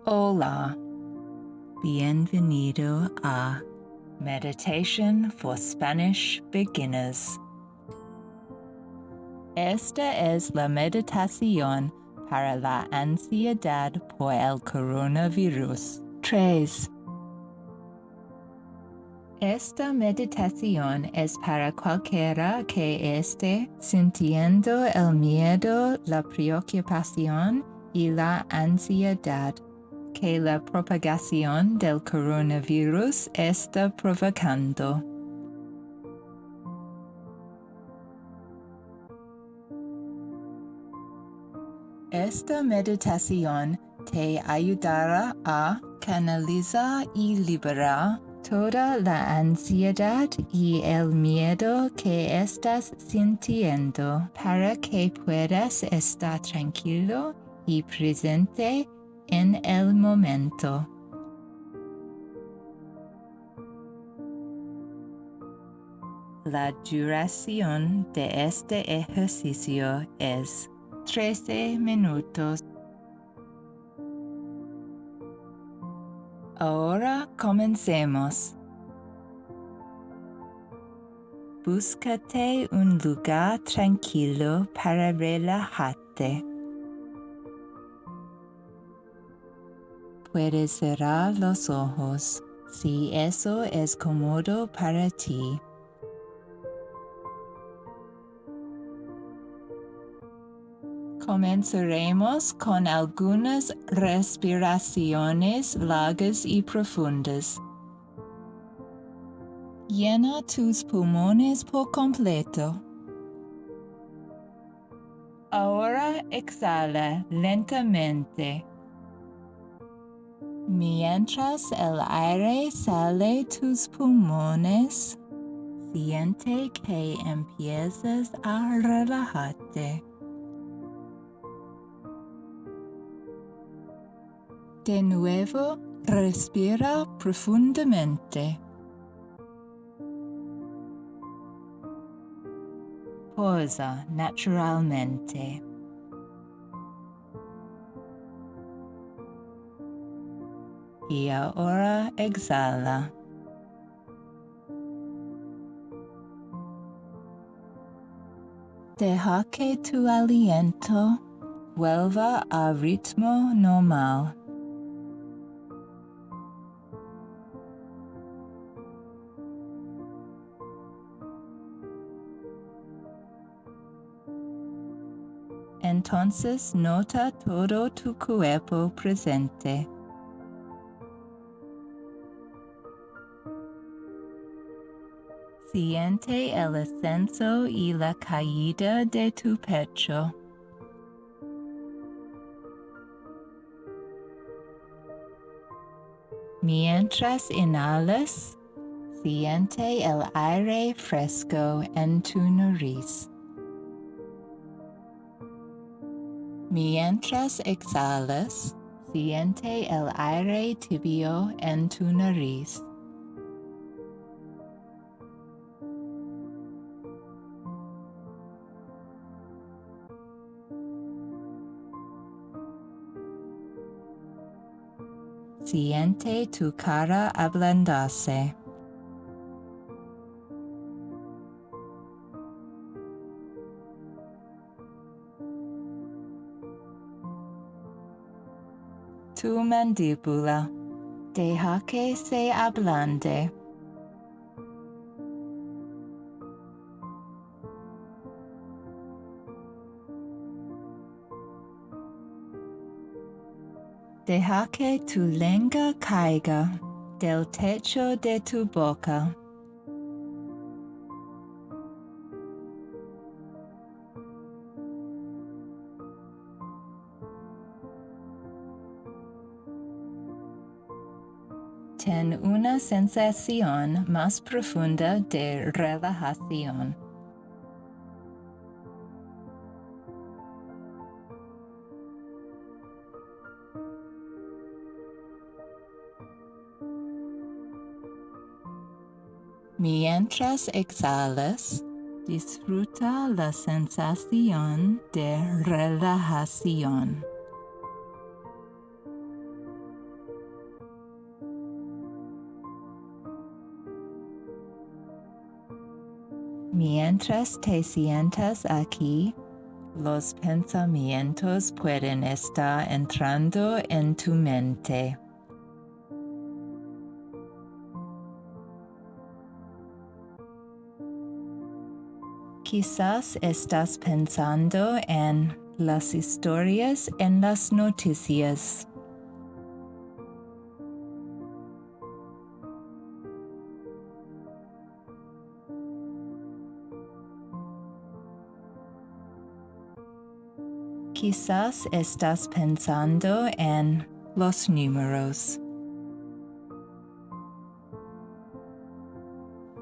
Hola, bienvenido a Meditation for Spanish Beginners. Esta es la meditación para la ansiedad por el coronavirus. TRES. Esta meditación es para cualquiera que esté sintiendo el miedo, la preocupación y la ansiedad que la propagación del coronavirus está provocando. Esta meditación te ayudará a canalizar y liberar toda la ansiedad y el miedo que estás sintiendo para que puedas estar tranquilo y presente en el momento. La duración de este ejercicio es 13 minutos. Ahora comencemos. Búscate un lugar tranquilo para relajarte. Puedes cerrar los ojos si eso es cómodo para ti. Comenzaremos con algunas respiraciones largas y profundas. Llena tus pulmones por completo. Ahora exhala lentamente. Mientras el aire sale de tus pulmones, siente que empiezas a relajarte. De nuevo, respira profundamente. Posa naturalmente. Y ahora exhala. Deja que tu aliento vuelva a ritmo normal. Entonces nota todo tu cuerpo presente. Siente el ascenso y la caída de tu pecho. Mientras inhalas, siente el aire fresco en tu nariz. Mientras exhalas, siente el aire tibio en tu nariz. Siente tu cara ablandarse. Tu mandíbula, deja que se ablande. Deja que tu lengua caiga del techo de tu boca. Ten una sensación más profunda de relajación. Mientras exhalas, disfruta la sensación de relajación. Mientras te sientas aquí, los pensamientos pueden estar entrando en tu mente. Quizás estás pensando en las historias en las noticias. Quizás estás pensando en los números.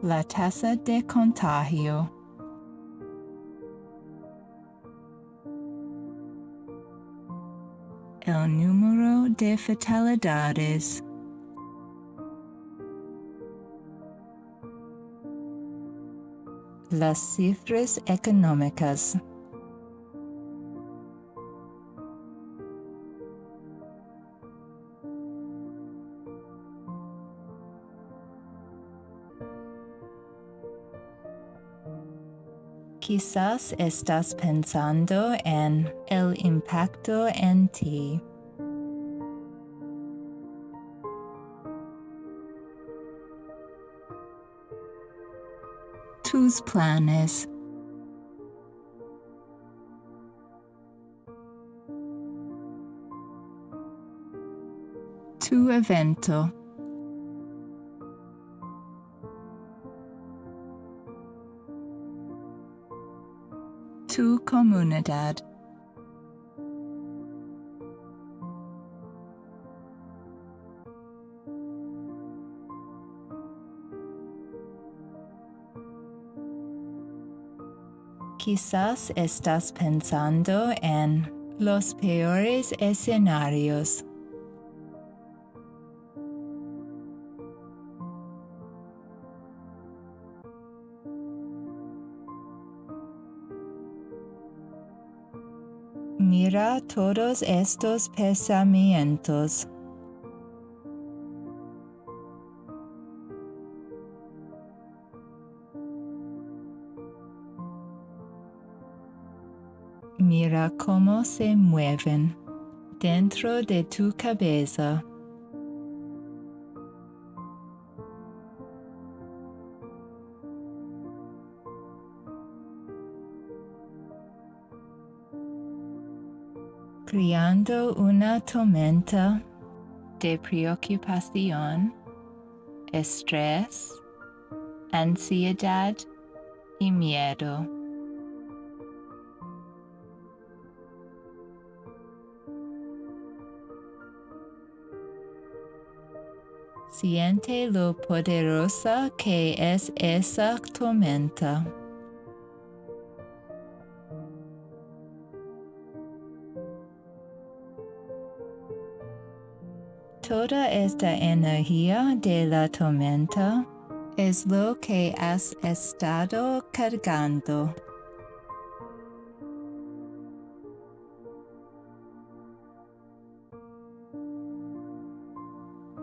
La tasa de contagio. El número de fatalidades. Las cifras económicas. Quizás estás pensando en el impacto en ti. Tus planes. Tu evento. Tu comunidad. Quizás estás pensando en los peores escenarios. Mira todos estos pensamientos. Mira cómo se mueven dentro de tu cabeza. Creando una tormenta de preocupación, estrés, ansiedad y miedo. Siente lo poderosa que es esa tormenta. Toda esta energía de la tormenta es lo que has estado cargando.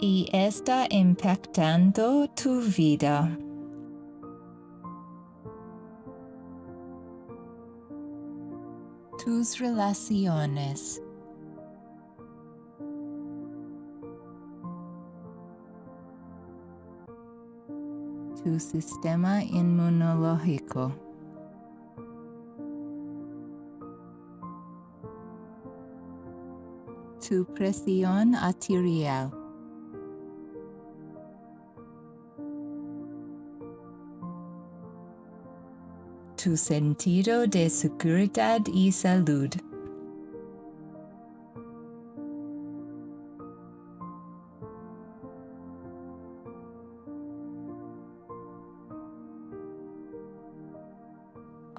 Y está impactando tu vida. Tus relaciones. Tu sistema inmunológico. Tu presión arterial. Tu sentido de seguridad y salud.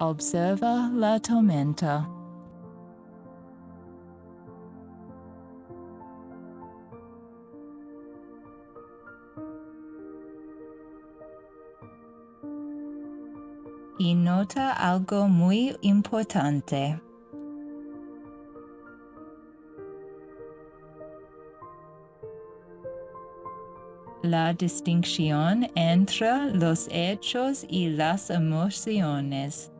Observa la tormenta. Y nota algo muy importante. la distinción entre los hechos y las emociones.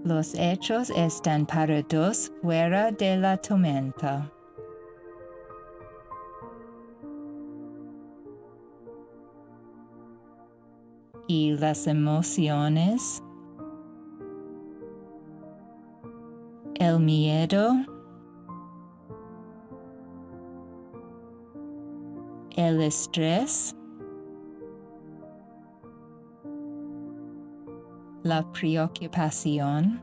Los hechos están parados fuera de la tormenta. Y las emociones, el miedo, el estrés, la preocupación,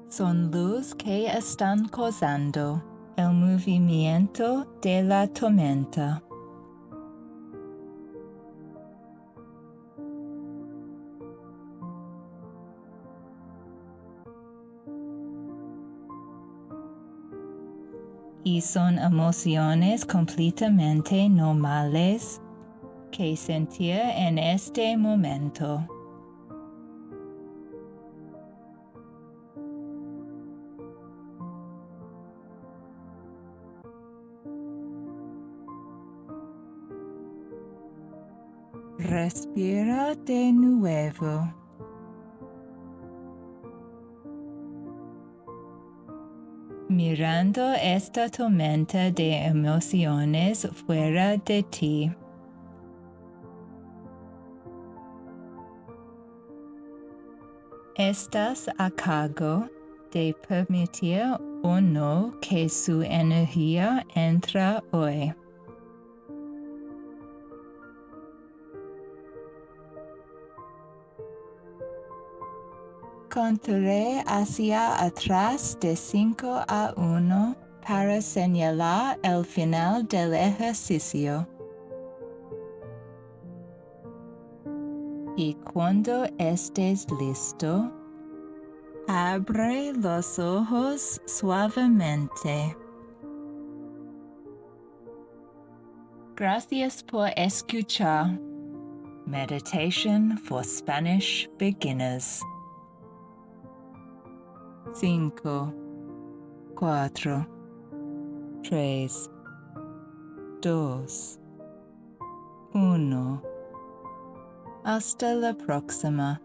son luz que están causando el movimiento de la tormenta. Y son emociones completamente normales que sentir en este momento. Respira de nuevo. Mirando esta tormenta de emociones fuera de ti. Estás a cargo de permitir o no que su energía entre hoy. Contaré hacia atrás de 5 a 1 para señalar el final del ejercicio. Y cuando estés listo, abre los ojos suavemente. Gracias por escuchar. Meditation for Spanish Beginners. 5, 4, 3, 2, 1. Hasta la próxima.